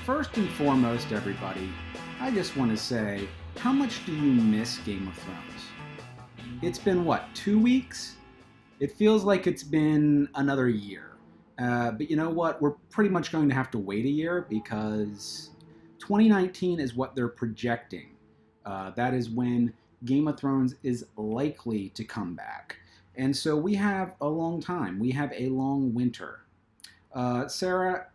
First and foremost, everybody, I just want to say, how much do you miss Game of Thrones? It's been, what, 2 weeks? It feels like it's been another year. But you know what? We're pretty much going to have to wait a year because 2019 is what they're projecting. That is when Game of Thrones is likely to come back. And so we have a long time. We have a long winter. Sarah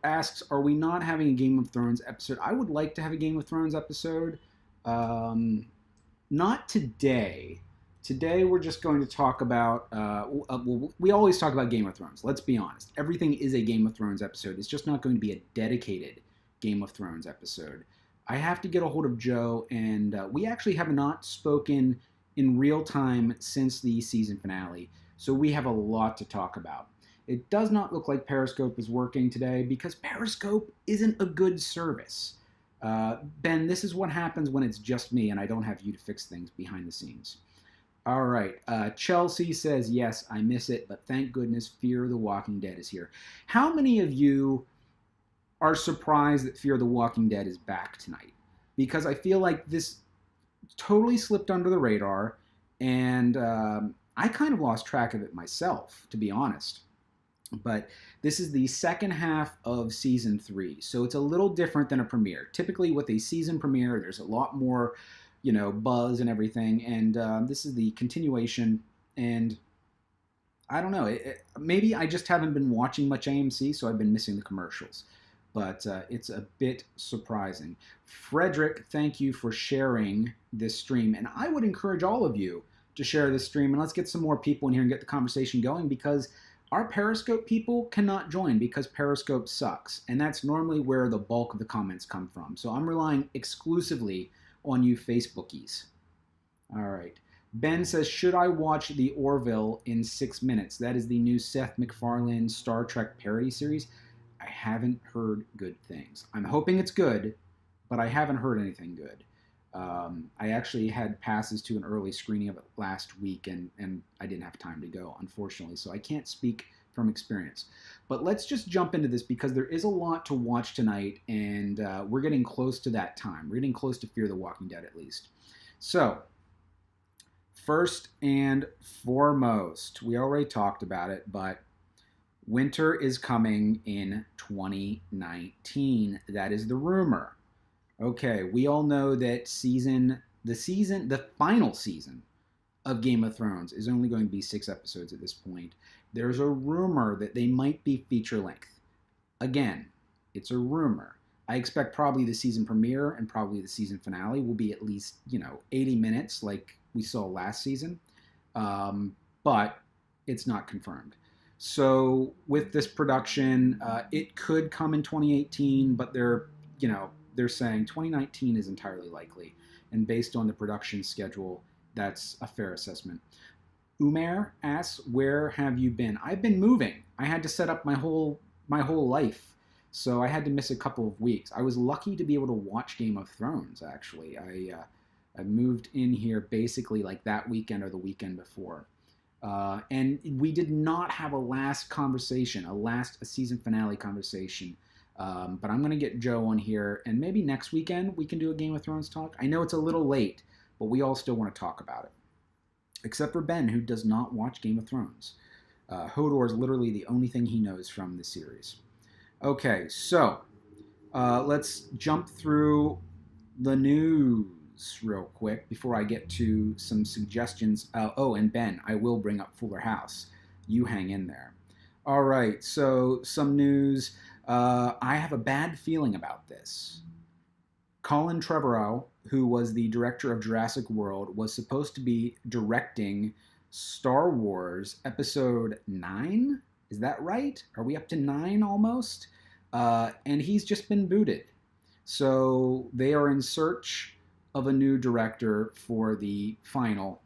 asks, are we not having a Game of Thrones episode? I would like to have a Game of Thrones episode. Not today. Today we're just going to talk about, we always talk about Game of Thrones, let's be honest. Everything is a Game of Thrones episode. It's just not going to be a dedicated Game of Thrones episode. I have to get a hold of Joe, and we actually have not spoken in real time since the season finale, so we have a lot to talk about. It does not look like Periscope is working today because Periscope isn't a good service. Ben, this is what happens when it's just me and I don't have you to fix things behind the scenes. All right. Chelsea says, yes, I miss it, but thank goodness Fear the Walking Dead is here. How many of you are surprised that Fear the Walking Dead is back tonight? Because I feel like this totally slipped under the radar, and I kind of lost track of it myself, to be honest. But this is the second half of season 3, so it's a little different than a premiere. Typically with a season premiere, there's a lot more, buzz and everything, and this is the continuation, and I don't know, maybe I just haven't been watching much AMC, so I've been missing the commercials, but it's a bit surprising. Frederick, thank you for sharing this stream, and I would encourage all of you to share this stream, and let's get some more people in here and get the conversation going, because our Periscope people cannot join because Periscope sucks, and that's normally where the bulk of the comments come from. So I'm relying exclusively on you Facebookies. All right. Ben says, should I watch The Orville in 6 minutes? That is the new Seth MacFarlane Star Trek parody series. I haven't heard good things. I'm hoping it's good, but I haven't heard anything good. I actually had passes to an early screening of it last week, and I didn't have time to go, unfortunately, so I can't speak from experience. But let's just jump into this because there is a lot to watch tonight, and we're getting close to that time. We're getting close to Fear the Walking Dead, at least. So, first and foremost, we already talked about it, but winter is coming in 2019. That is the rumor. Okay, we all know that the final season of Game of Thrones is only going to be 6 episodes at this point. There's a rumor that they might be feature length. Again, it's a rumor. I expect probably the season premiere and probably the season finale will be at least, 80 minutes like we saw last season. But it's not confirmed. So with this production, it could come in 2018, but they're saying 2019 is entirely likely. And based on the production schedule, that's a fair assessment. Umair asks, where have you been? I've been moving. I had to set up my whole life. So I had to miss a couple of weeks. I was lucky to be able to watch Game of Thrones, actually. I moved in here basically like that weekend or the weekend before. And we did not have a last conversation, a season finale conversation. But I'm going to get Joe on here, and maybe next weekend we can do a Game of Thrones talk. I know it's a little late, but we all still want to talk about it. Except for Ben, who does not watch Game of Thrones. Hodor is literally the only thing he knows from the series. Okay, so let's jump through the news real quick before I get to some suggestions. And Ben, I will bring up Fuller House. You hang in there. All right, so some news. I have a bad feeling about this. Colin Trevorrow, who was the director of Jurassic World, was supposed to be directing Star Wars Episode 9? Is that right? Are we up to 9 almost? And he's just been booted. So they are in search of a new director for the final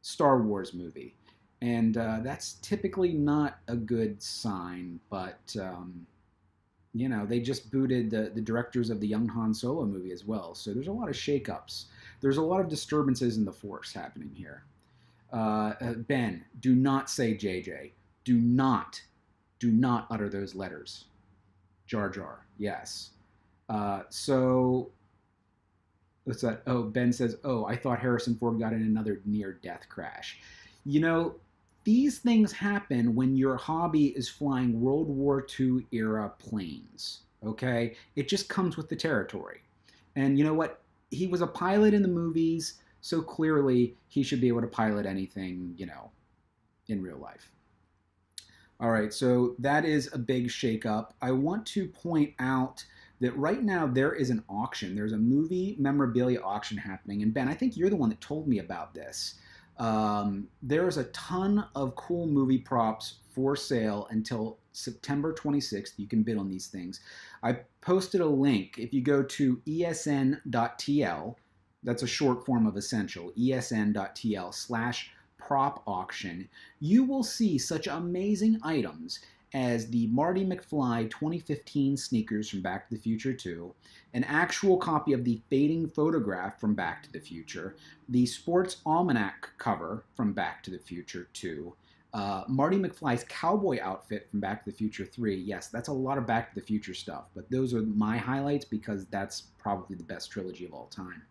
Star Wars movie. And that's typically not a good sign, but, they just booted the directors of the young Han Solo movie as well. So there's a lot of shakeups. There's a lot of disturbances in the Force happening here. Ben, do not say JJ. Do not utter those letters. Jar Jar, yes. So what's that? Oh, Ben says, "Oh, I thought Harrison Ford got in another near-death crash." You know, these things happen when your hobby is flying World War II era planes. Okay, it just comes with the territory. And you know what? He was a pilot in the movies, so clearly he should be able to pilot anything, in real life. All right, so that is a big shakeup. I want to point out that right now there is an auction. There's a movie memorabilia auction happening. And Ben, I think you're the one that told me about this. There is a ton of cool movie props for sale until September 26th. You can bid on these things. I posted a link. If you go to esn.tl, that's a short form of essential, esn.tl/prop auction, you will see such amazing items as the Marty McFly 2015 sneakers from Back to the Future 2, an actual copy of the fading photograph from Back to the Future, the Sports Almanac cover from Back to the Future 2, Marty McFly's cowboy outfit from Back to the Future 3. Yes, that's a lot of Back to the Future stuff, but those are my highlights because that's probably the best trilogy of all time.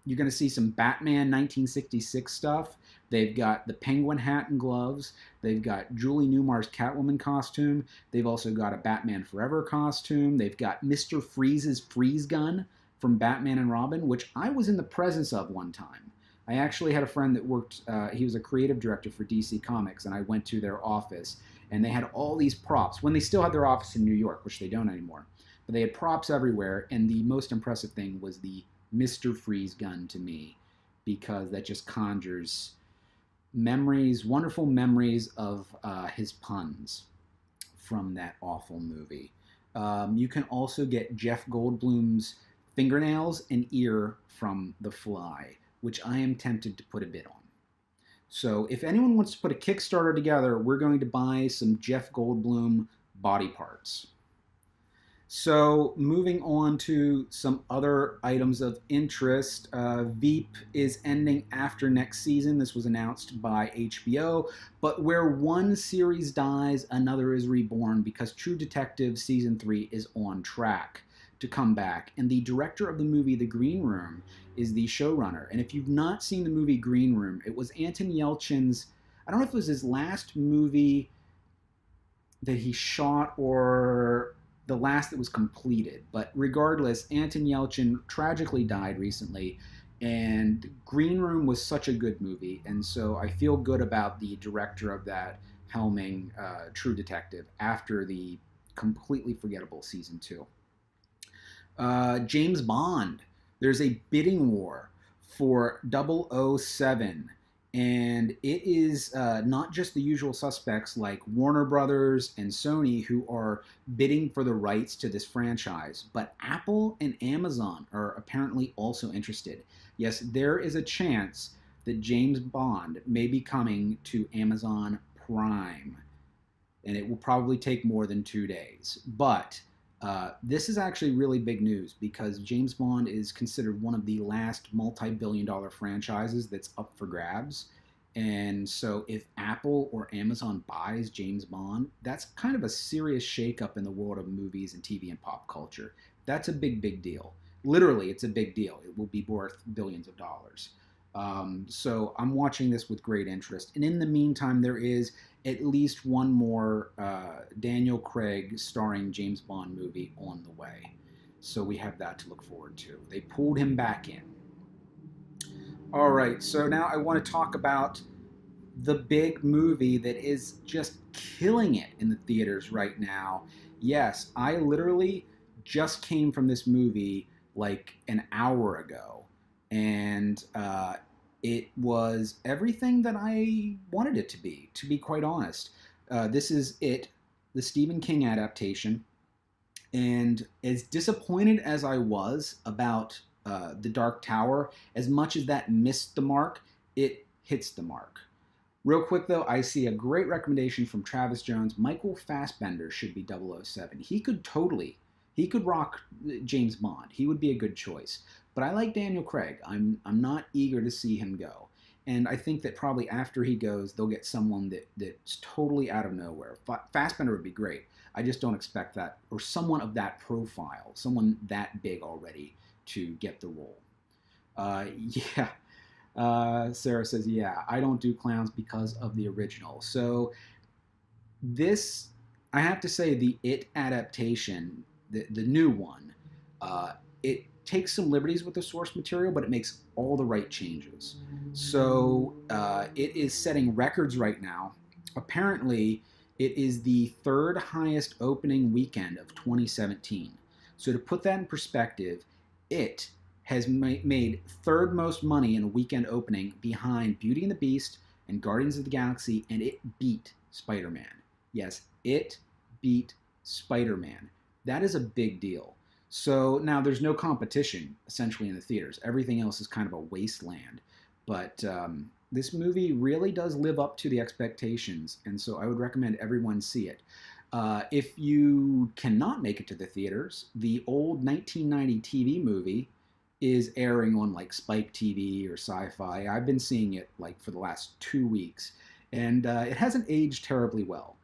You're going to see some Batman 1966 stuff. They've got the Penguin hat and gloves. They've got Julie Newmar's Catwoman costume. They've also got a Batman Forever costume. They've got Mr. Freeze's freeze gun from Batman and Robin, which I was in the presence of one time. I actually had a friend that worked, he was a creative director for DC Comics, and I went to their office, and they had all these props when they still had their office in New York, which they don't anymore. But they had props everywhere, and the most impressive thing was the Mr. Freeze gun to me, because that just conjures memories, wonderful memories of his puns from that awful movie. You can also get Jeff Goldblum's fingernails and ear from The Fly, which I am tempted to put a bid on. So if anyone wants to put a Kickstarter together, we're going to buy some Jeff Goldblum body parts. So moving on to some other items of interest, Veep is ending after next season. This was announced by HBO, but where one series dies, another is reborn, because True Detective Season 3 is on track to come back. And the director of the movie The Green Room is the showrunner. And if you've not seen the movie Green Room, it was Anton Yelchin's, I don't know if it was his last movie that he shot or the last that was completed. But regardless, Anton Yelchin tragically died recently, and Green Room was such a good movie, and so I feel good about the director of that helming True Detective after the completely forgettable Season 2. James Bond. There's a bidding war for 007, and it is not just the usual suspects like Warner Brothers and Sony who are bidding for the rights to this franchise, but Apple and Amazon are apparently also interested. Yes, there is a chance that James Bond may be coming to Amazon Prime, and it will probably take more than 2 days. But this is actually really big news because James Bond is considered one of the last multi-billion-dollar franchises that's up for grabs. And so if Apple or Amazon buys James Bond, that's kind of a serious shakeup in the world of movies and TV and pop culture. That's a big, big deal. Literally, it's a big deal. It will be worth billions of dollars. So I'm watching this with great interest. And in the meantime, there is at least one more Daniel Craig starring James Bond movie on the way. So we have that to look forward to. They pulled him back in. All right, so now I want to talk about the big movie that is just killing it in the theaters right now. Yes, I literally just came from this movie like an hour ago, and it was everything that I wanted it to be quite honest. This is It, the Stephen King adaptation, and as disappointed as I was about The Dark Tower, as much as that missed the mark, it hits the mark. Real quick though, I see a great recommendation from Travis Jones. Michael Fassbender should be 007. He could rock James Bond. He would be a good choice. But I like Daniel Craig. I'm not eager to see him go. And I think that probably after he goes, they'll get someone that's totally out of nowhere. Fassbender would be great. I just don't expect that, or someone of that profile, someone that big already to get the role. Yeah. Sarah says, yeah, I don't do clowns because of the original. So this, I have to say, the It adaptation, the new one, it takes some liberties with the source material, but it makes all the right changes. So it is setting records right now. Apparently, it is the third highest opening weekend of 2017. So to put that in perspective, it has made third most money in a weekend opening behind Beauty and the Beast and Guardians of the Galaxy, and it beat Spider-Man. Yes, it beat Spider-Man. That is a big deal. So now there's no competition essentially in the theaters. Everything else is kind of a wasteland. But this movie really does live up to the expectations, and so I would recommend everyone see it. If you cannot make it to the theaters, the old 1990 TV movie is airing on like Spike TV or Sci-Fi. I've been seeing it like for the last 2 weeks, and it hasn't aged terribly well.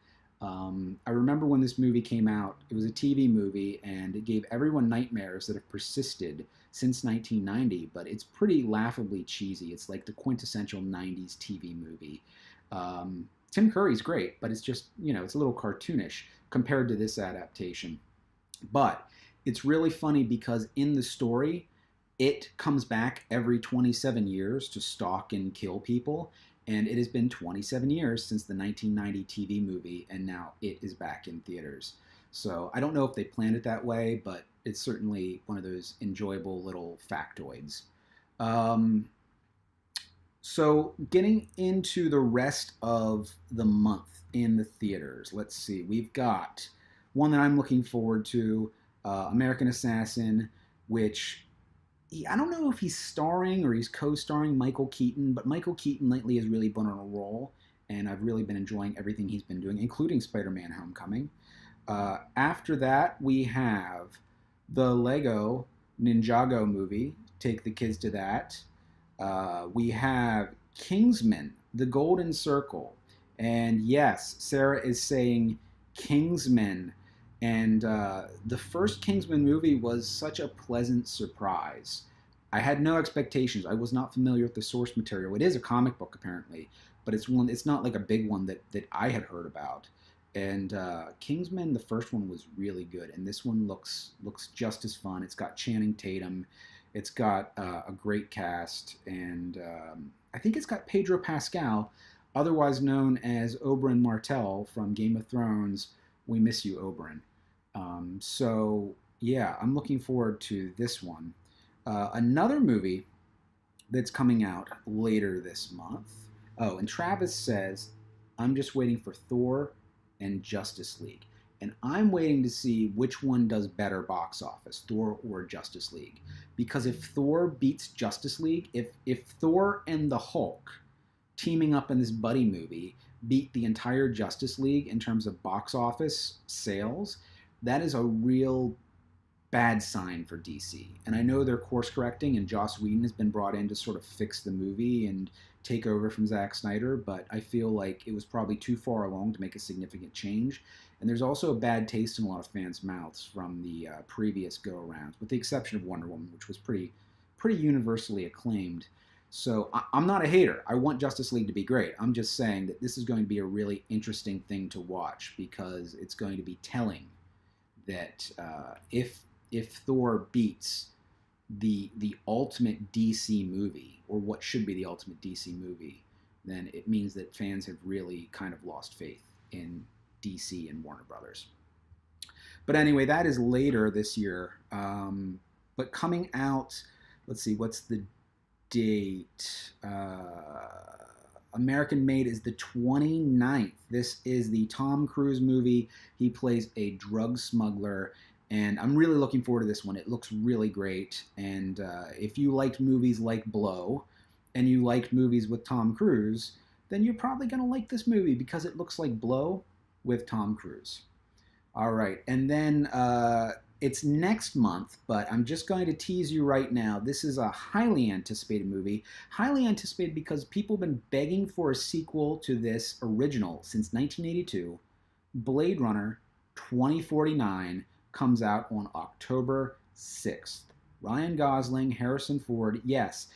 I remember when this movie came out, it was a TV movie, and it gave everyone nightmares that have persisted since 1990, but it's pretty laughably cheesy. It's like the quintessential 90s TV movie. Tim Curry's great, but it's just, it's a little cartoonish compared to this adaptation. But it's really funny because in the story, it comes back every 27 years to stalk and kill people. And it has been 27 years since the 1990 TV movie, and now it is back in theaters. So I don't know if they planned it that way, but it's certainly one of those enjoyable little factoids. So getting into the rest of the month in the theaters, let's see. We've got one that I'm looking forward to, American Assassin, which I don't know if he's starring or he's co-starring Michael Keaton, but Michael Keaton lately has really been on a roll, and I've really been enjoying everything he's been doing, including Spider-Man Homecoming. After that, we have the Lego Ninjago movie. Take the kids to that. We have Kingsman, The Golden Circle. And yes, Sarah is saying Kingsman. And the first Kingsman movie was such a pleasant surprise. I had no expectations. I was not familiar with the source material. It is a comic book apparently, but it's not like a big one that I had heard about. And Kingsman, the first one was really good, and this one looks just as fun. It's got Channing Tatum, it's got a great cast, and I think it's got Pedro Pascal, otherwise known as Oberyn Martell from Game of Thrones. We miss you, Oberyn. So yeah, I'm looking forward to this one. Another movie that's coming out later this month. Oh, and Travis says, I'm just waiting for Thor and Justice League. And I'm waiting to see which one does better box office, Thor or Justice League. Because if Thor beats Justice League, if Thor and the Hulk teaming up in this buddy movie beat the entire Justice League in terms of box office sales, that is a real bad sign for DC. And I know they're course correcting, and Joss Whedon has been brought in to sort of fix the movie and take over from Zack Snyder, but I feel like it was probably too far along to make a significant change. And there's also a bad taste in a lot of fans' mouths from the previous go-arounds, with the exception of Wonder Woman, which was pretty universally acclaimed. So I'm not a hater. I want Justice League to be great. I'm just saying that this is going to be a really interesting thing to watch, because it's going to be telling that if Thor beats the ultimate DC movie, or what should be the ultimate DC movie, then it means that fans have really kind of lost faith in DC and Warner Brothers. But anyway, that is later this year. But coming out, let's see, what's the date? American Made is the 29th. This is the Tom Cruise movie. He plays a drug smuggler, and I'm really looking forward to this one. It looks really great, and if you liked movies like Blow, and you liked movies with Tom Cruise, then you're probably going to like this movie, because it looks like Blow with Tom Cruise. All right, and then It's next month, but I'm just going to tease you right now. This is a highly anticipated movie. Highly anticipated because people have been begging for a sequel to this original since 1982. Blade Runner 2049 comes out on October 6th. Ryan Gosling, Harrison Ford. Yes,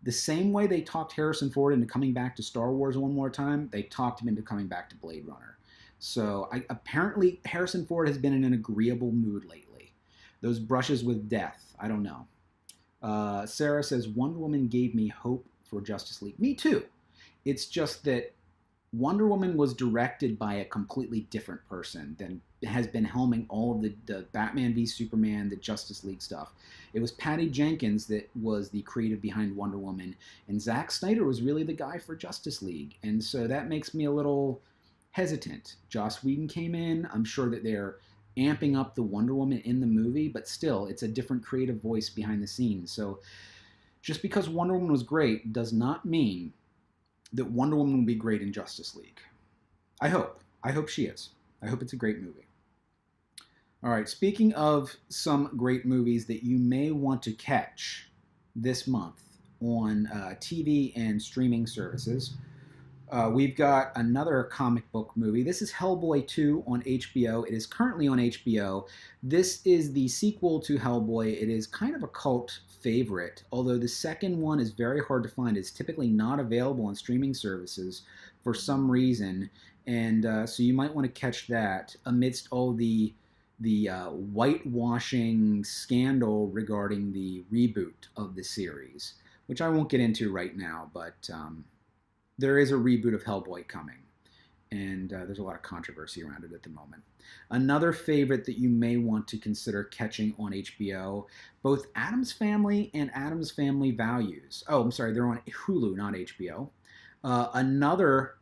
the same way they talked Harrison Ford into coming back to Star Wars one more time, they talked him into coming back to Blade Runner. So apparently Harrison Ford has been in an agreeable mood lately. Those brushes with death, I don't know. Sarah says Wonder Woman gave me hope for Justice League. Me too. It's just that Wonder Woman was directed by a completely different person than has been helming all of the Batman v Superman, the Justice League stuff. It was Patty Jenkins that was the creative behind Wonder Woman, and Zack Snyder was really the guy for Justice League. And so that makes me a little hesitant. Joss Whedon came in. I'm sure that they're amping up the Wonder Woman in the movie, but still, it's a different creative voice behind the scenes. So just because Wonder Woman was great does not mean that Wonder Woman will be great in Justice League. I hope. I hope she is. I hope it's a great movie. All right, speaking of some great movies that you may want to catch this month on TV and streaming services, we've got another comic book movie. This is Hellboy 2 on HBO. It is currently on HBO. This is the sequel to Hellboy. It is kind of a cult favorite, although the second one is very hard to find. It's typically not available on streaming services for some reason, and so you might want to catch that amidst all the whitewashing scandal regarding the reboot of the series, which I won't get into right now, but there is a reboot of Hellboy coming, and there's a lot of controversy around it at the moment. Another favorite that you may want to consider catching on HBO, both Addams Family and Addams Family Values. Oh, I'm sorry, they're on Hulu, not HBO. Another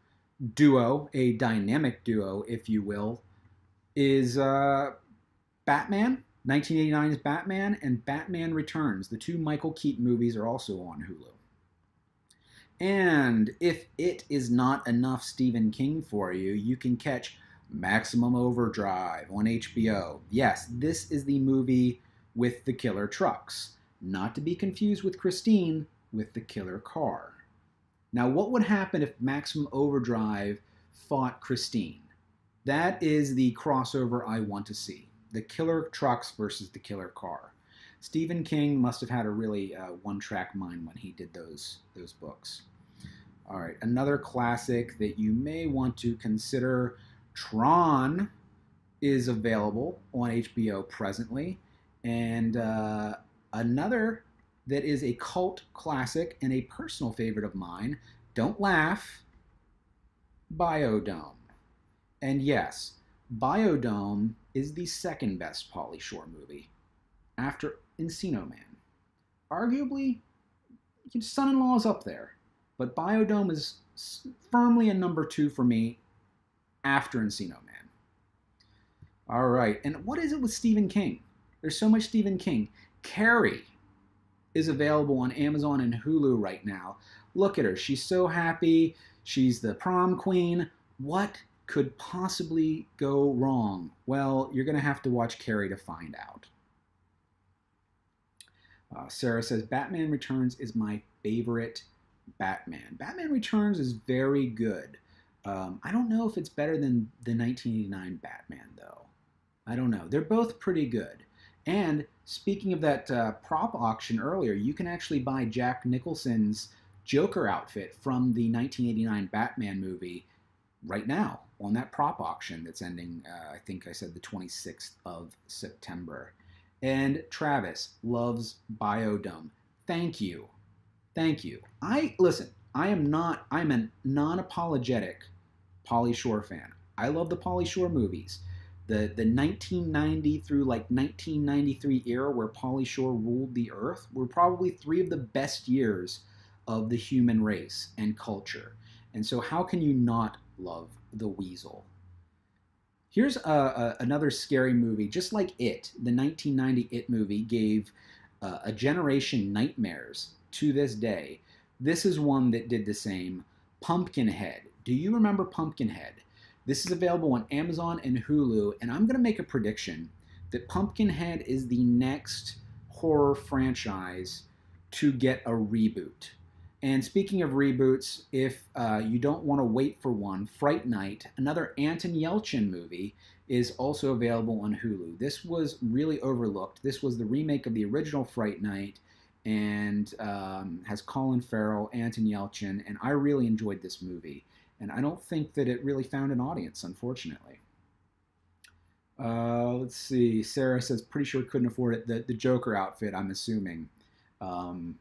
duo, a dynamic duo, if you will, is Batman, 1989's Batman, and Batman Returns. The two Michael Keaton movies are also on Hulu. And if it is not enough Stephen King for you, you can catch Maximum Overdrive on HBO. Yes, this is the movie with the killer trucks. Not to be confused with Christine, with the killer car. Now, what would happen if Maximum Overdrive fought Christine? That is the crossover I want to see. The killer trucks versus the killer car. Stephen King must have had a really one-track mind when he did those books. All right, another classic that you may want to consider, Tron, is available on HBO presently. And another that is a cult classic and a personal favorite of mine, don't laugh, Biodome. And yes, Biodome is the second best Pauly Shore movie, after Encino Man. Arguably, Son-in-Law is up there, but Biodome is firmly a number 2 for me after Encino Man. All right, and what is it with Stephen King? There's so much Stephen King. Carrie is available on Amazon and Hulu right now. Look at her. She's so happy. She's the prom queen. What could possibly go wrong? Well, you're going to have to watch Carrie to find out. Sarah says, Batman Returns is my favorite Batman. Batman Returns is very good. I don't know if it's better than the 1989 Batman, though. I don't know. They're both pretty good. And speaking of that prop auction earlier, you can actually buy Jack Nicholson's Joker outfit from the 1989 Batman movie right now on that prop auction that's ending, I think I said the 26th of September. And Travis loves Biodome. Thank you. Thank you. Listen, I'm a non-apologetic Pauly Shore fan. I love the Pauly Shore movies. The 1990 through like 1993 era where Pauly Shore ruled the earth were probably 3 of the best years of the human race and culture. And so how can you not love The Weasel? Here's another scary movie, just like It. The 1990 It movie gave a generation nightmares to this day. This is one that did the same. Pumpkinhead. Do you remember Pumpkinhead? This is available on Amazon and Hulu, and I'm going to make a prediction that Pumpkinhead is the next horror franchise to get a reboot. And speaking of reboots, if you don't want to wait for one, Fright Night, another Anton Yelchin movie, is also available on Hulu. This was really overlooked. This was the remake of the original Fright Night and has Colin Farrell, Anton Yelchin, and I really enjoyed this movie. And I don't think that it really found an audience, unfortunately. Let's see. Sarah says, pretty sure couldn't afford it. The Joker outfit, I'm assuming. Um,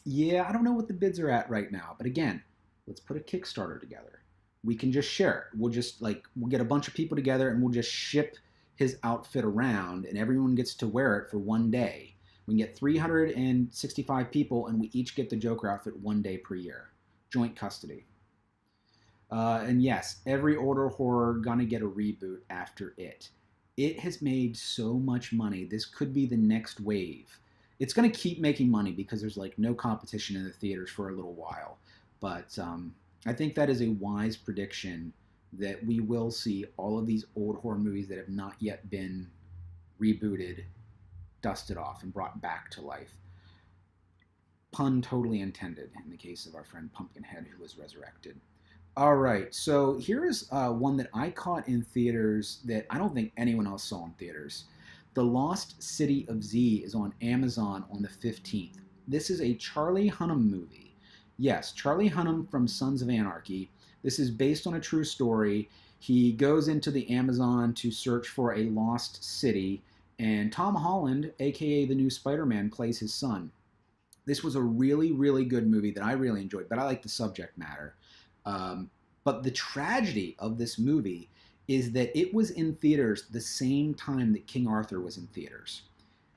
yeah, I don't know what the bids are at right now. But again, let's put a Kickstarter together. We can just share it. We'll get a bunch of people together and we'll just ship his outfit around and everyone gets to wear it for one day. We can get 365 people and we each get the Joker outfit one day per year. Joint custody. And yes, every older horror gonna get a reboot after it. It has made so much money. This could be the next wave. It's gonna keep making money because there's like no competition in the theaters for a little while. But I think that is a wise prediction that we will see all of these old horror movies that have not yet been rebooted, dusted off, and brought back to life. Pun totally intended in the case of our friend Pumpkinhead who was resurrected. All right, so here's one that I caught in theaters that I don't think anyone else saw in theaters. The Lost City of Z is on Amazon on the 15th. This is a Charlie Hunnam movie. Yes, Charlie Hunnam from Sons of Anarchy. This is based on a true story. He goes into the Amazon to search for a lost city, and Tom Holland, aka the new Spider-Man, plays his son. This was a really, really good movie that I really enjoyed, but I like the subject matter. But the tragedy of this movie is that it was in theaters the same time that King Arthur was in theaters.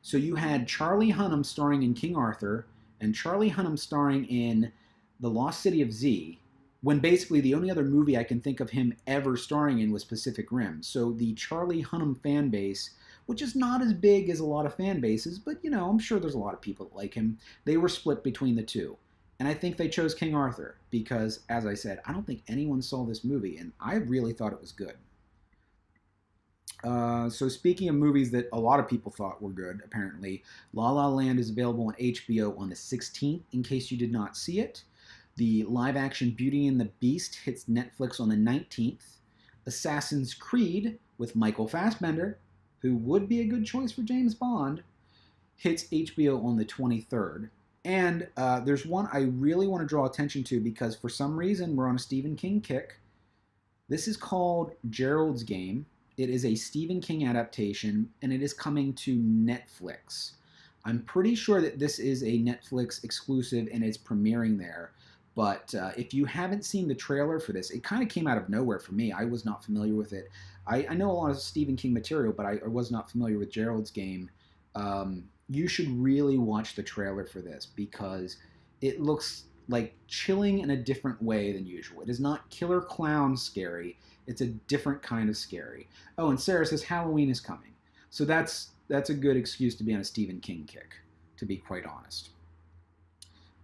So you had Charlie Hunnam starring in King Arthur and Charlie Hunnam starring in The Lost City of Z, when basically the only other movie I can think of him ever starring in was Pacific Rim. So the Charlie Hunnam fan base, which is not as big as a lot of fan bases, but you know, I'm sure there's a lot of people that like him, they were split between the two. And I think they chose King Arthur because, as I said, I don't think anyone saw this movie, and I really thought it was good. So speaking of movies that a lot of people thought were good, apparently, La La Land is available on HBO on the 16th, in case you did not see it. The live-action Beauty and the Beast hits Netflix on the 19th. Assassin's Creed, with Michael Fassbender, who would be a good choice for James Bond, hits HBO on the 23rd. And there's one I really want to draw attention to because for some reason we're on a Stephen King kick. This is called Gerald's Game. It is a Stephen King adaptation, and it is coming to Netflix. I'm pretty sure that this is a Netflix exclusive and it's premiering there. But if you haven't seen the trailer for this, it kind of came out of nowhere for me. I was not familiar with it. I know a lot of Stephen King material, but I was not familiar with Gerald's Game. You should really watch the trailer for this because it looks like chilling in a different way than usual. It is not killer clown scary. It's a different kind of scary. Oh, and Sarah says Halloween is coming. So that's a good excuse to be on a Stephen King kick, to be quite honest.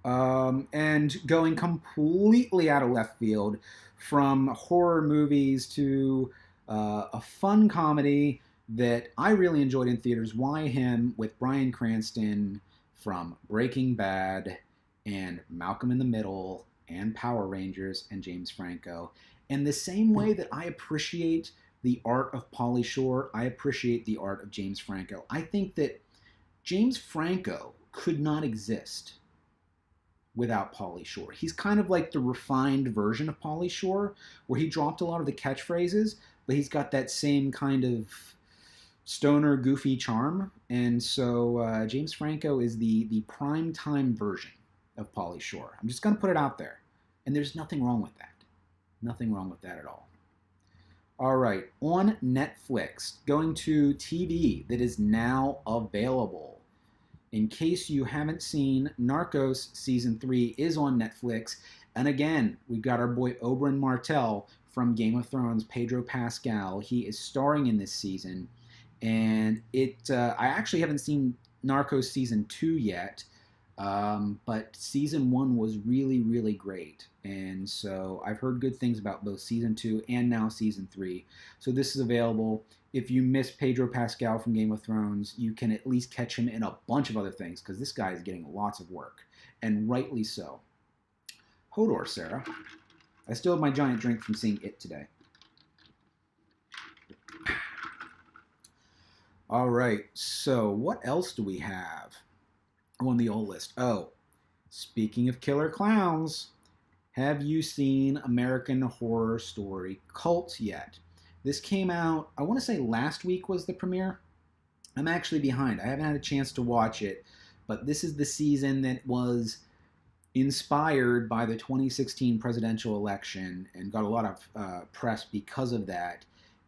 And going completely out of left field from horror movies to a fun comedy that I really enjoyed in theaters, Why Him, with Bryan Cranston from Breaking Bad and Malcolm in the Middle and Power Rangers and James Franco. And the same way that I appreciate the art of Pauly Shore, I appreciate the art of James Franco. I think that James Franco could not exist without Pauly Shore. He's kind of like the refined version of Pauly Shore, where he dropped a lot of the catchphrases, but he's got that same kind of stoner, goofy charm. And so James Franco is the prime time version of Pauly Shore. I'm just going to put it out there. And there's nothing wrong with that. Nothing wrong with that at all. All right, on Netflix, going to TV that is now available. In case you haven't seen, Narcos Season 3 is on Netflix. And again, we've got our boy Oberyn Martell from Game of Thrones, Pedro Pascal. He is starring in this season. And I actually haven't seen Narcos Season 2 yet, but Season 1 was really, really great. And so I've heard good things about both Season 2 and now Season 3. So this is available. if you miss Pedro Pascal from Game of Thrones, you can at least catch him in a bunch of other things because this guy is getting lots of work, and rightly so. Hodor, Sarah. I still have my giant drink from seeing it today. All right, so what else do we have on the old list? Oh, speaking of killer clowns, have you seen American Horror Story Cult yet? This came out, I want to say last week was the premiere. I'm actually behind. I haven't had a chance to watch it, but this is the season that was inspired by the 2016 presidential election and got a lot of press because of that.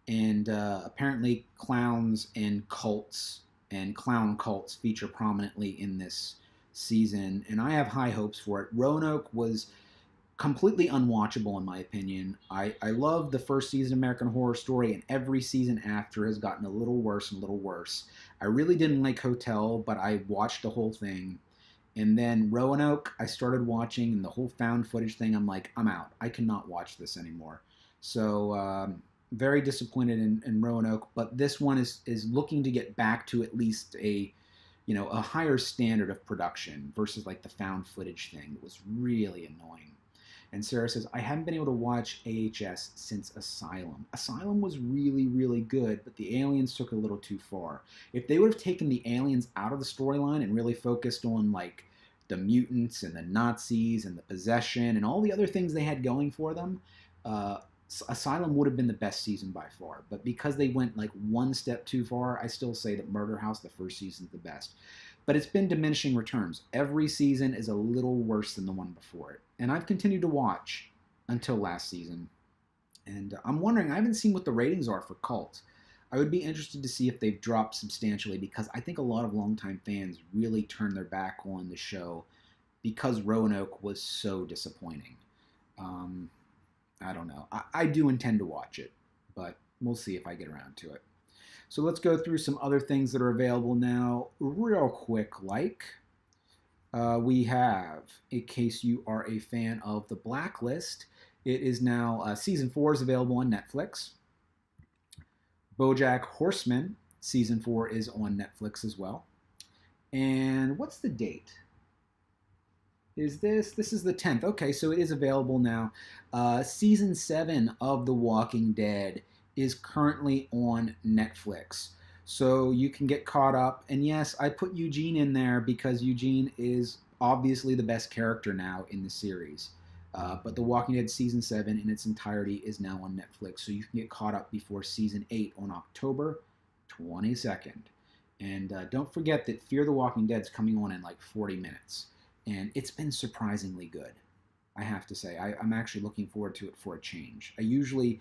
And apparently clowns and cults and clown cults feature prominently in this season, and I have high hopes for it. Roanoke was completely unwatchable in my opinion. I love the first season of American Horror Story, and every season after has gotten a little worse and a little worse. I really didn't like Hotel, but I watched the whole thing. And then Roanoke, I started watching, and the whole found footage thing, I'm like, I'm out. I cannot watch this anymore. So very disappointed in Roanoke, but this one is looking to get back to at least a higher standard of production versus like the found footage thing that was really annoying. And Sarah says, I haven't been able to watch AHS since Asylum. Asylum was really, really good, but the aliens took it a little too far. If they would have taken the aliens out of the storyline and really focused on like the mutants and the Nazis and the possession and all the other things they had going for them, Asylum would have been the best season by far. But because they went like one step too far, I still say that Murder House, the first season, is the best. But it's been diminishing returns. Every season is a little worse than the one before it. And I've continued to watch until last season. And I'm wondering, I haven't seen what the ratings are for Cult. I would be interested to see if they've dropped substantially because I think a lot of longtime fans really turned their back on the show because Roanoke was so disappointing. I don't know. I do intend to watch it, but we'll see if I get around to it. So let's go through some other things that are available now real quick. We have, in case you are a fan of The Blacklist, it is now, Season 4 is available on Netflix. BoJack Horseman, Season 4 is on Netflix as well. And what's the date? This is the 10th. Okay, so it is available now. Season 7 of The Walking Dead is currently on Netflix. So you can get caught up. And yes, I put Eugene in there because Eugene is obviously the best character now in the series. But The Walking Dead Season 7 in its entirety is now on Netflix. So you can get caught up before Season 8 on October 22nd. And don't forget that Fear the Walking Dead is coming on in like 40 minutes. And it's been surprisingly good, I have to say. I'm actually looking forward to it for a change. I usually,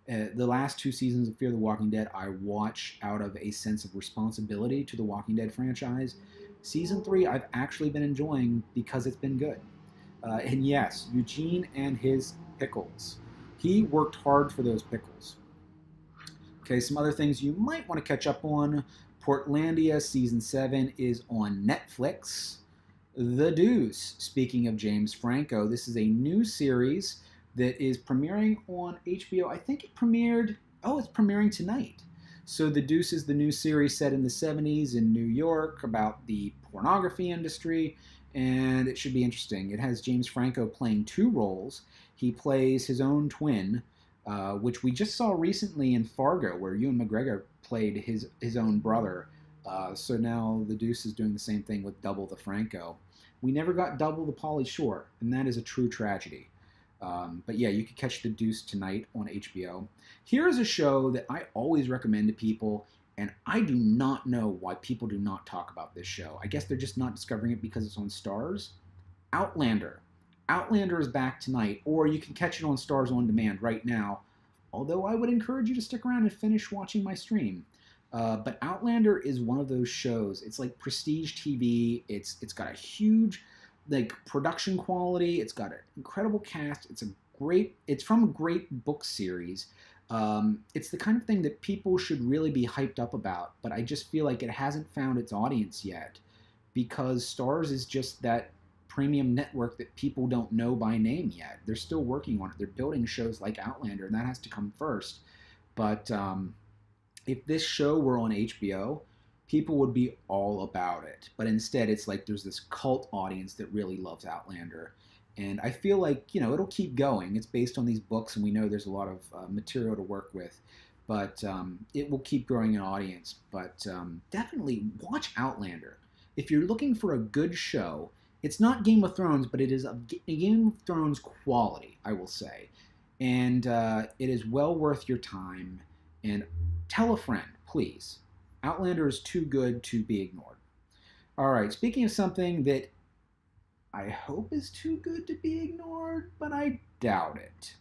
the last 2 seasons of Fear the Walking Dead, I watch out of a sense of responsibility to the Walking Dead franchise. Season 3, I've actually been enjoying because it's been good. And yes, Eugene and his pickles. He worked hard for those pickles. Okay, some other things you might want to catch up on. Portlandia Season 7 is on Netflix. The Deuce, speaking of James Franco, this is a new series that is premiering on HBO. I think it premiered, it's premiering tonight. So The Deuce is the new series set in the 70s in New York about the pornography industry, and it should be interesting. It has James Franco playing 2 roles. He plays his own twin, which we just saw recently in Fargo, where Ewan McGregor played his own brother. So now The Deuce is doing the same thing with double the Franco. We never got double the Pauly Shore, and that is a true tragedy. But yeah, you can catch The Deuce tonight on HBO. Here's a show that I always recommend to people, and I do not know why people do not talk about this show. I guess they're just not discovering it because it's on Starz. Outlander. Outlander is back tonight, or you can catch it on Starz On Demand right now, although I would encourage you to stick around and finish watching my stream. But Outlander is one of those shows. It's like prestige TV. It's got a huge production quality. It's got an incredible cast. It's from a great book series. It's the kind of thing that people should really be hyped up about, but I just feel like it hasn't found its audience yet because Starz is just that premium network that people don't know by name yet. They're still working on it. They're building shows like Outlander, and that has to come first. But If this show were on HBO, people would be all about it. But instead, it's like there's this cult audience that really loves Outlander. And I feel like, it'll keep going. It's based on these books, and we know there's a lot of material to work with. But it will keep growing an audience. But definitely watch Outlander. If you're looking for a good show, it's not Game of Thrones, but it is a Game of Thrones quality, I will say. And it is well worth your time. And tell a friend, please. Outlander is too good to be ignored. All right, speaking of something that I hope is too good to be ignored, but I doubt it.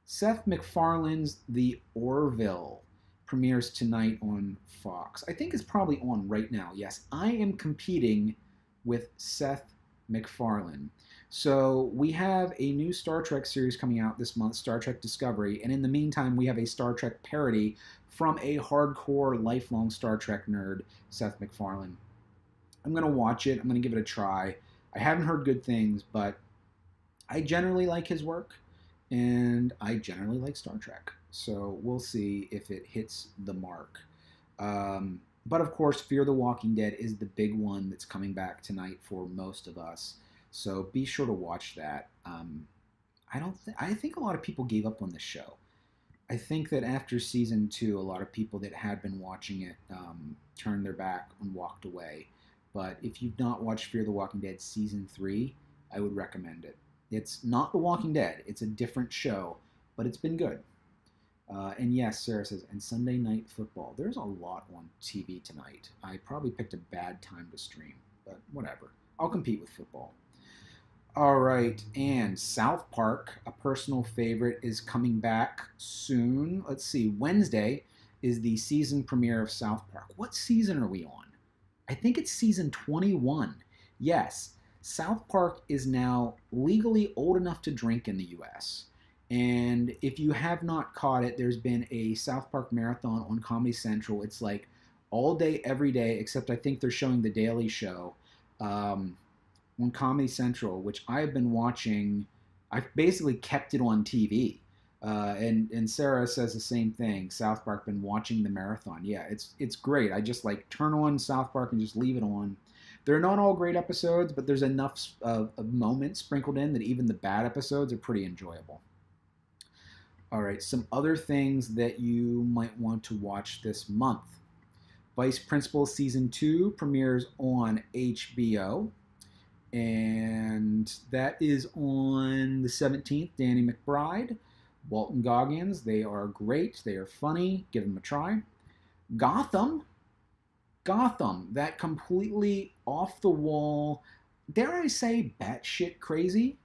Seth MacFarlane's The Orville premieres tonight on Fox. I think it's probably on right now. Yes, I am competing with Seth MacFarlane. So we have a new Star Trek series coming out this month, Star Trek Discovery, and in the meantime, we have a Star Trek parody from a hardcore, lifelong Star Trek nerd, Seth MacFarlane. I'm going to watch it. I'm going to give it a try. I haven't heard good things, but I generally like his work, and I generally like Star Trek. So we'll see if it hits the mark. But of course, Fear the Walking Dead is the big one that's coming back tonight for most of us. So be sure to watch that. I think a lot of people gave up on this show. I think that after season 2, a lot of people that had been watching it turned their back and walked away. But if you've not watched Fear the Walking Dead season 3, I would recommend it. It's not The Walking Dead. It's a different show, but it's been good. And yes, Sarah says, and Sunday Night Football. There's a lot on TV tonight. I probably picked a bad time to stream, but whatever. I'll compete with football. All right, and South Park, a personal favorite, is coming back soon. Let's see, Wednesday is the season premiere of South Park. What season are we on? I think it's season 21. Yes, South Park is now legally old enough to drink in the U.S., and if you have not caught it, there's been a South Park marathon on Comedy Central. It's like all day, every day, except I think they're showing The Daily Show on Comedy Central, which I've been watching. I've basically kept it on TV. And Sarah says the same thing. South Park, been watching the marathon. Yeah, it's great. I just like turn on South Park and just leave it on. They're not all great episodes, but there's enough of moments sprinkled in that even the bad episodes are pretty enjoyable. All right, some other things that you might want to watch this month. Vice Principal Season 2 premieres on HBO. And that is on the 17th. Danny McBride, Walton Goggins. They are great. They are funny. Give them a try. Gotham, that completely off the wall, dare I say, batshit crazy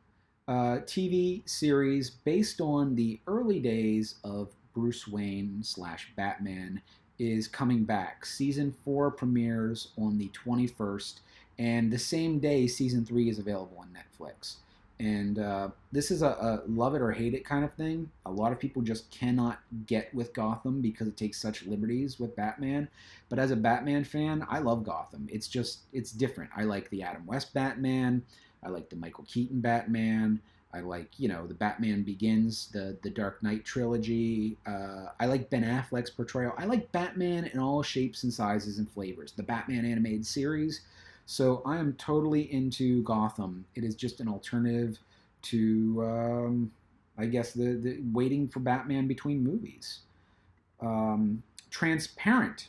TV series based on the early days of Bruce Wayne / Batman is coming back. Season 4 premieres on the 21st, and the same day Season 3 is available on Netflix. And this is a love it or hate it kind of thing. A lot of people just cannot get with Gotham because it takes such liberties with Batman. But as a Batman fan, I love Gotham. It's different. I like the Adam West Batman. I like the Michael Keaton Batman. I like, the Batman Begins, the Dark Knight trilogy. I like Ben Affleck's portrayal. I like Batman in all shapes and sizes and flavors. The Batman animated series. So I am totally into Gotham. It is just an alternative to, I guess, the waiting for Batman between movies. Transparent.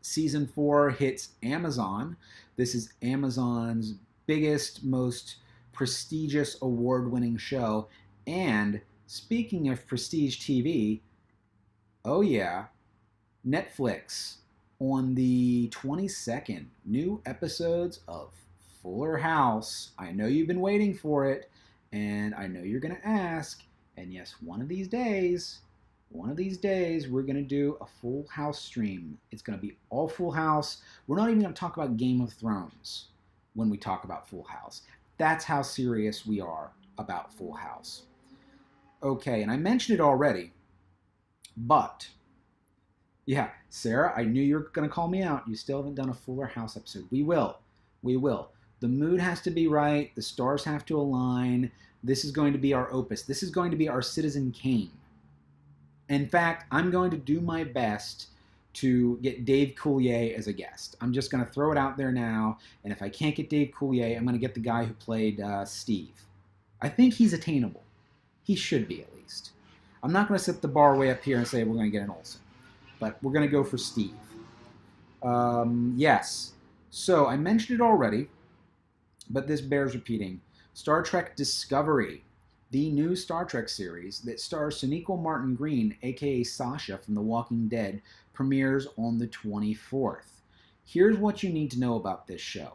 Season 4 hits Amazon. This is Amazon's biggest, most prestigious award-winning show. And speaking of prestige TV, oh yeah, Netflix on the 22nd, new episodes of Fuller House. I know you've been waiting for it, and I know you're going to ask, and yes, one of these days, we're going to do a Full House stream. It's going to be all Full House. We're not even going to talk about Game of Thrones when we talk about Full House. That's how serious we are about Full House. Okay, and I mentioned it already, but yeah, Sarah, I knew you were going to call me out. You still haven't done a Fuller House episode. We will. The mood has to be right. The stars have to align. This is going to be our opus. This is going to be our Citizen Kane. In fact, I'm going to do my best to get Dave Coulier as a guest. I'm just going to throw it out there now, and if I can't get Dave Coulier, I'm going to get the guy who played Steve. I think he's attainable. He should be, at least. I'm not going to set the bar way up here and say we're going to get an Olsen, but we're going to go for Steve. Yes. So I mentioned it already, but this bears repeating. Star Trek Discovery, the new Star Trek series that stars Sonequa Martin Green, aka Sasha from The Walking Dead, premieres on the 24th. Here's what you need to know about this show.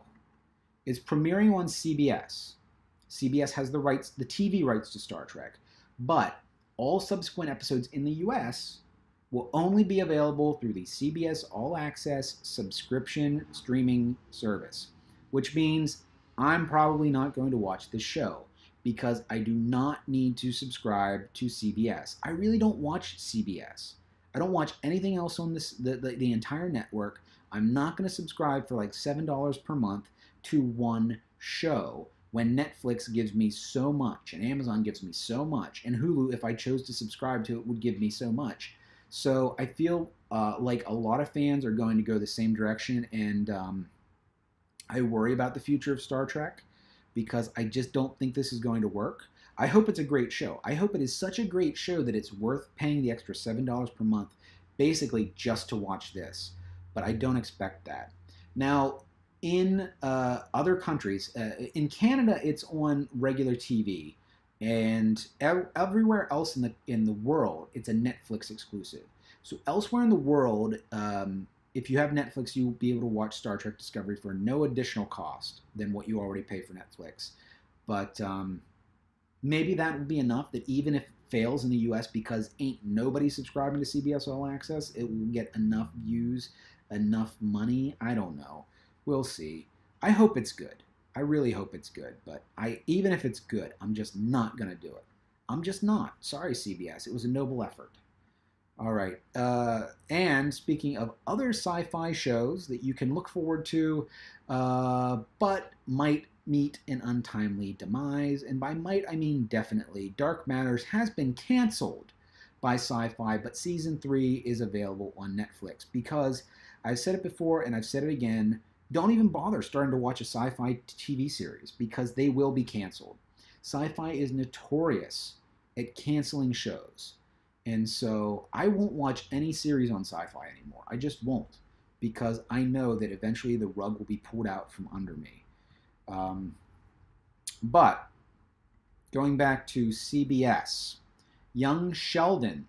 It's premiering on CBS. CBS has the rights, the TV rights to Star Trek, but all subsequent episodes in the US will only be available through the CBS All Access subscription streaming service, which means I'm probably not going to watch this show because I do not need to subscribe to CBS. I really don't watch CBS. I don't watch anything else on the entire network. I'm not going to subscribe for like $7 per month to one show when Netflix gives me so much and Amazon gives me so much and Hulu, if I chose to subscribe to it, would give me so much. So I feel like a lot of fans are going to go the same direction, and I worry about the future of Star Trek because I just don't think this is going to work. I hope it's a great show. I hope it is such a great show that it's worth paying the extra $7 per month basically just to watch this. But I don't expect that. Now, in other countries, in Canada, it's on regular TV. And everywhere else in the world, it's a Netflix exclusive. So elsewhere in the world, if you have Netflix, you'll be able to watch Star Trek Discovery for no additional cost than what you already pay for Netflix. But maybe that would be enough that even if it fails in the US because ain't nobody subscribing to CBS All Access, it will get enough views, enough money. I don't know. We'll see. I hope it's good. I really hope it's good. But even if it's good, I'm just not going to do it. I'm just not. Sorry, CBS. It was a noble effort. All right. And speaking of other sci-fi shows that you can look forward to, but might meet an untimely demise, and by might I mean definitely, Dark Matters has been canceled by Sci-Fi, but season 3 is available on Netflix because I've said it before and I've said it again, don't even bother starting to watch a sci-fi TV series because they will be canceled. Sci-Fi is notorious at canceling shows. And so I won't watch any series on Sci-Fi anymore. I just won't because I know that eventually the rug will be pulled out from under me. But going back to CBS, Young Sheldon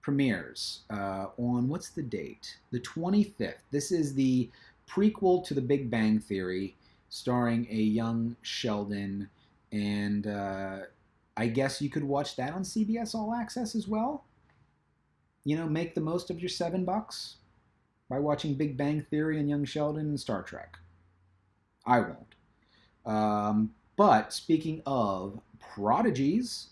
premieres on, what's the date? The 25th. This is the prequel to The Big Bang Theory, starring a young Sheldon, and I guess you could watch that on CBS All Access as well. You know, make the most of your $7 by watching Big Bang Theory and Young Sheldon and Star Trek. I won't. But speaking of prodigies,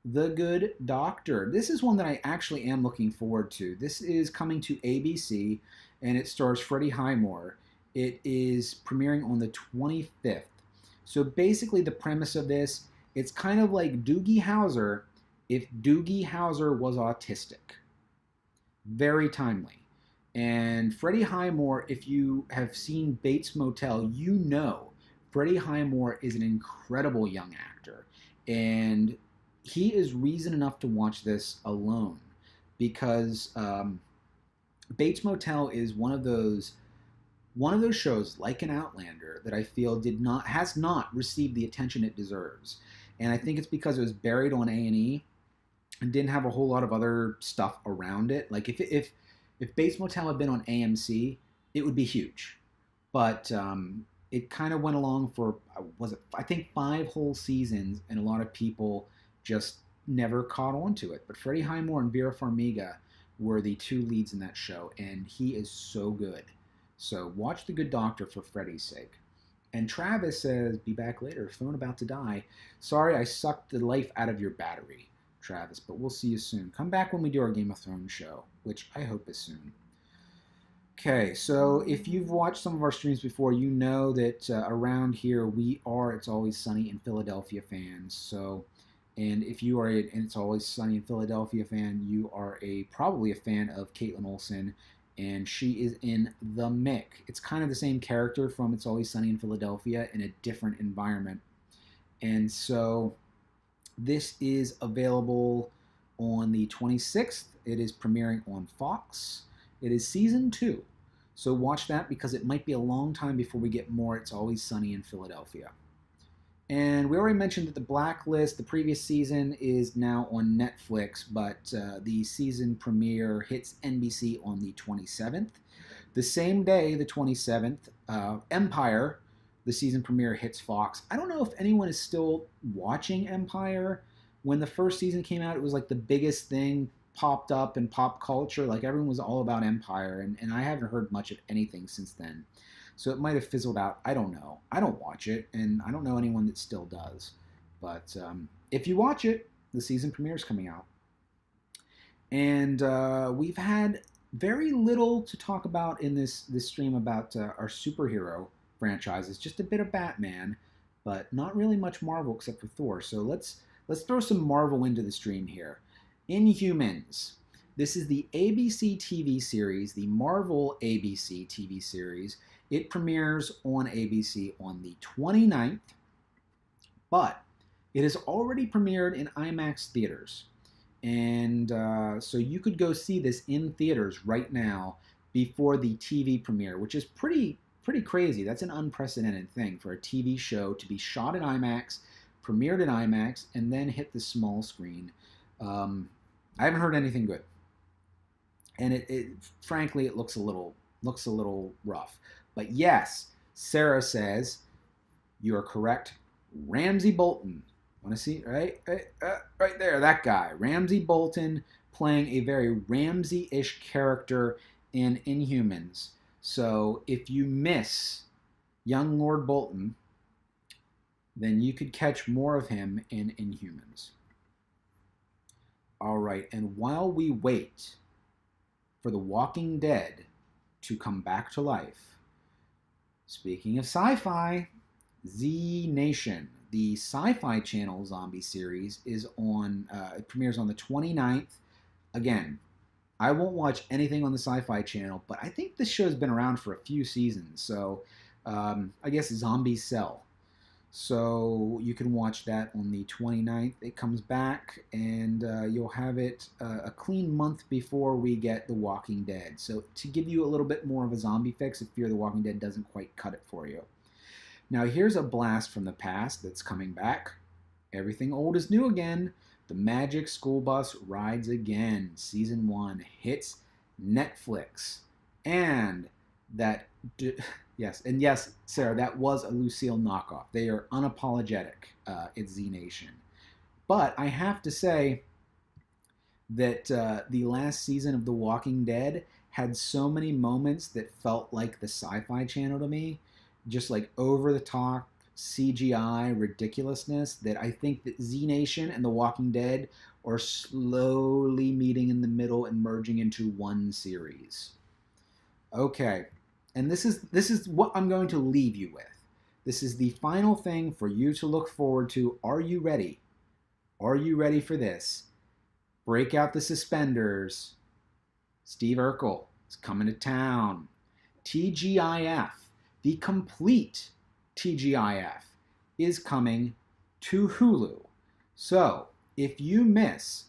The Good Doctor. This is one that I actually am looking forward to. This is coming to ABC, and it stars Freddie Highmore. It is premiering on the 25th. So basically the premise of this, it's kind of like Doogie Howser if Doogie Howser was autistic. Very timely. And Freddie Highmore, if you have seen Bates Motel, you know Freddie Highmore is an incredible young actor. And he is reason enough to watch this alone because Bates Motel is one of those shows like an Outlander that I feel has not received the attention it deserves. And I think it's because it was buried on A&E and didn't have a whole lot of other stuff around it. Like if Bates Motel had been on AMC, it would be huge. But it kind of went along for, I think 5 whole seasons, and a lot of people just never caught on to it. But Freddie Highmore and Vera Farmiga were the 2 leads in that show, and he is so good. So watch The Good Doctor for Freddie's sake. And Travis says, be back later, phone about to die. Sorry I sucked the life out of your battery, Travis, but we'll see you soon. Come back when we do our Game of Thrones show, which I hope is soon. Okay, so if you've watched some of our streams before, you know that around here we are It's Always Sunny in Philadelphia fans. So And if you are an It's Always Sunny in Philadelphia fan, you are probably a fan of Caitlin Olsen, and she is in The Mick. It's kind of the same character from It's Always Sunny in Philadelphia in a different environment. And so this is available on the 26th. It is premiering on Fox. It is season 2. So watch that because it might be a long time before we get more It's Always Sunny in Philadelphia. And we already mentioned that The Blacklist, the previous season, is now on Netflix, but the season premiere hits NBC on the 27th. The same day, the 27th, Empire, the season premiere, hits Fox. I don't know if anyone is still watching Empire. When the first season came out, it was like the biggest thing popped up in pop culture. Like everyone was all about Empire, and I haven't heard much of anything since then. So it might have fizzled out. I don't know. I don't watch it, and I don't know anyone that still does. But if you watch it, the season premiere is coming out. And we've had very little to talk about in this stream about our superhero franchises. Just a bit of Batman, but not really much Marvel except for Thor. So let's throw some Marvel into the stream here. Inhumans. This is the ABC TV series, the Marvel ABC TV series. It premieres on ABC on the 29th, but it has already premiered in IMAX theaters. And so you could go see this in theaters right now before the TV premiere, which is pretty crazy. That's an unprecedented thing for a TV show to be shot in IMAX, premiered in IMAX, and then hit the small screen. I haven't heard anything good. And frankly, it looks a little rough. But yes, Sarah says, you are correct. Ramsay Bolton. Want to see? Right there, that guy. Ramsay Bolton playing a very Ramsay-ish character in Inhumans. So if you miss young Lord Bolton, then you could catch more of him in Inhumans. All right, and while we wait for The Walking Dead to come back to life, speaking of sci-fi, Z Nation, the Sci-Fi Channel zombie series, is on. It premieres on the 29th. Again, I won't watch anything on the Sci-Fi Channel, but I think this show's been around for a few seasons, so I guess zombies sell. So you can watch that on the 29th. It comes back, and you'll have it a clean month before we get The Walking Dead. So to give you a little bit more of a zombie fix if Fear the Walking Dead doesn't quite cut it for you. Now here's a blast from the past that's coming back. Everything old is new again. The Magic School Bus Rides Again. Season 1 hits Netflix. And that... Yes, Sarah, that was a Lucille knockoff. They are unapologetic. It's Z Nation. But I have to say that the last season of The Walking Dead had so many moments that felt like the Sci-Fi Channel to me. Just like over-the-top CGI ridiculousness that I think that Z Nation and The Walking Dead are slowly meeting in the middle and merging into one series. Okay. And this is what I'm going to leave you with. This is the final thing for you to look forward to. Are you ready? Are you ready for this? Break out the suspenders. Steve Urkel is coming to town. TGIF, the complete TGIF, is coming to Hulu. So, if you miss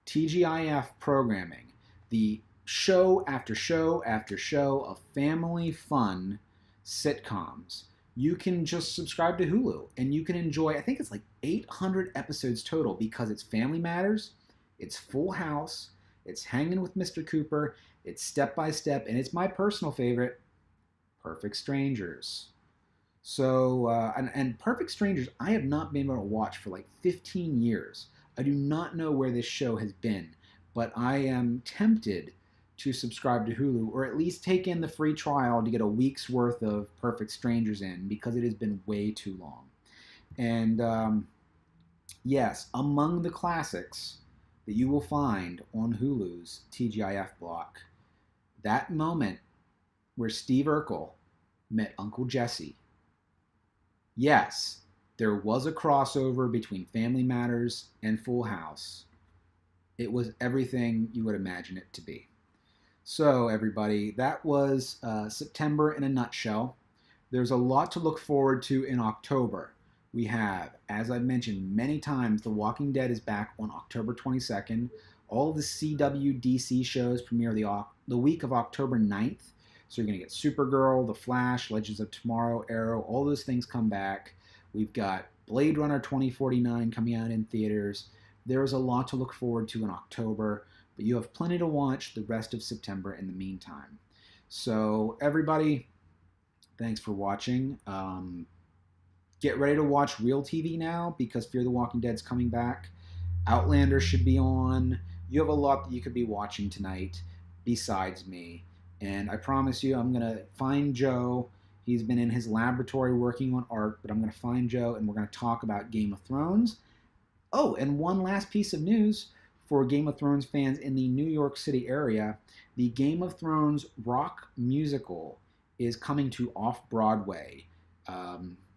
TGIF programming, the show after show after show of family fun sitcoms, you can just subscribe to Hulu and you can enjoy, I think it's like 800 episodes total, because it's Family Matters, it's Full House, it's Hanging with Mr. Cooper, it's Step by Step, and it's my personal favorite, Perfect Strangers. So, and Perfect Strangers, I have not been able to watch for like 15 years. I do not know where this show has been, but I am tempted to subscribe to Hulu, or at least take in the free trial to get a week's worth of Perfect Strangers in, because it has been way too long. And yes, among the classics that you will find on Hulu's TGIF block, that moment where Steve Urkel met Uncle Jesse. Yes, There was a crossover between Family Matters and Full House. It was everything you would imagine it to be. So, everybody, that was September in a nutshell. There's a lot to look forward to in October. We have, as I've mentioned many times, The Walking Dead is back on October 22nd. All of the CW DC shows premiere the week of October 9th. So you're going to get Supergirl, The Flash, Legends of Tomorrow, Arrow, all those things come back. We've got Blade Runner 2049 coming out in theaters. There's a lot to look forward to in October, but you have plenty to watch the rest of September in the meantime. So everybody, thanks for watching. Get ready to watch real TV now because Fear the Walking Dead's coming back. Outlander should be on. You have a lot that you could be watching tonight besides me. And I promise you, I'm going to find Joe. He's been in his laboratory working on art, but I'm going to find Joe and we're going to talk about Game of Thrones. Oh, and one last piece of news for Game of Thrones fans in the New York City area. The Game of Thrones rock musical is coming to Off-Broadway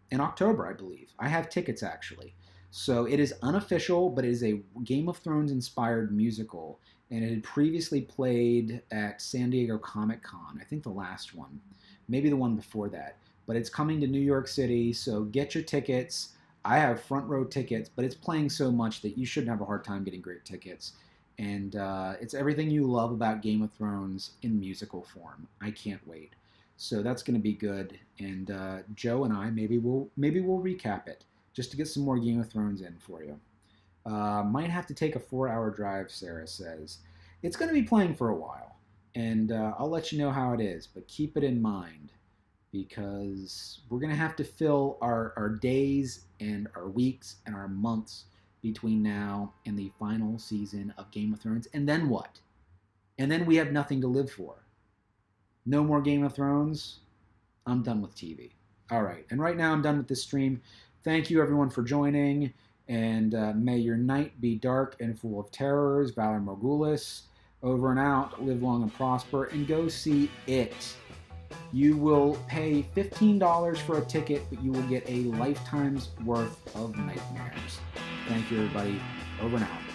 in October, I believe. I have tickets, actually. So it is unofficial, but it is a Game of Thrones-inspired musical, and it had previously played at San Diego Comic-Con, I think the last one, maybe the one before that. But it's coming to New York City, so get your tickets. I have front row tickets, but it's playing so much that you shouldn't have a hard time getting great tickets. And it's everything you love about Game of Thrones in musical form. I can't wait. So that's going to be good. And Joe and I maybe we'll recap it just to get some more Game of Thrones in for you. Might have to take a 4-hour drive, Sarah says. It's going to be playing for a while, and I'll let you know how it is, but keep it in mind because we're going to have to fill our days and our weeks and our months between now and the final season of Game of Thrones. And then what? And then we have nothing to live for. No more Game of Thrones. I'm done with TV. All right, and right now I'm done with this stream. Thank you, everyone, for joining, and may your night be dark and full of terrors. Valor Morgulis, over and out. Live long and prosper, and go see it. You will pay $15 for a ticket, but you will get a lifetime's worth of nightmares. Thank you, everybody. Over and out.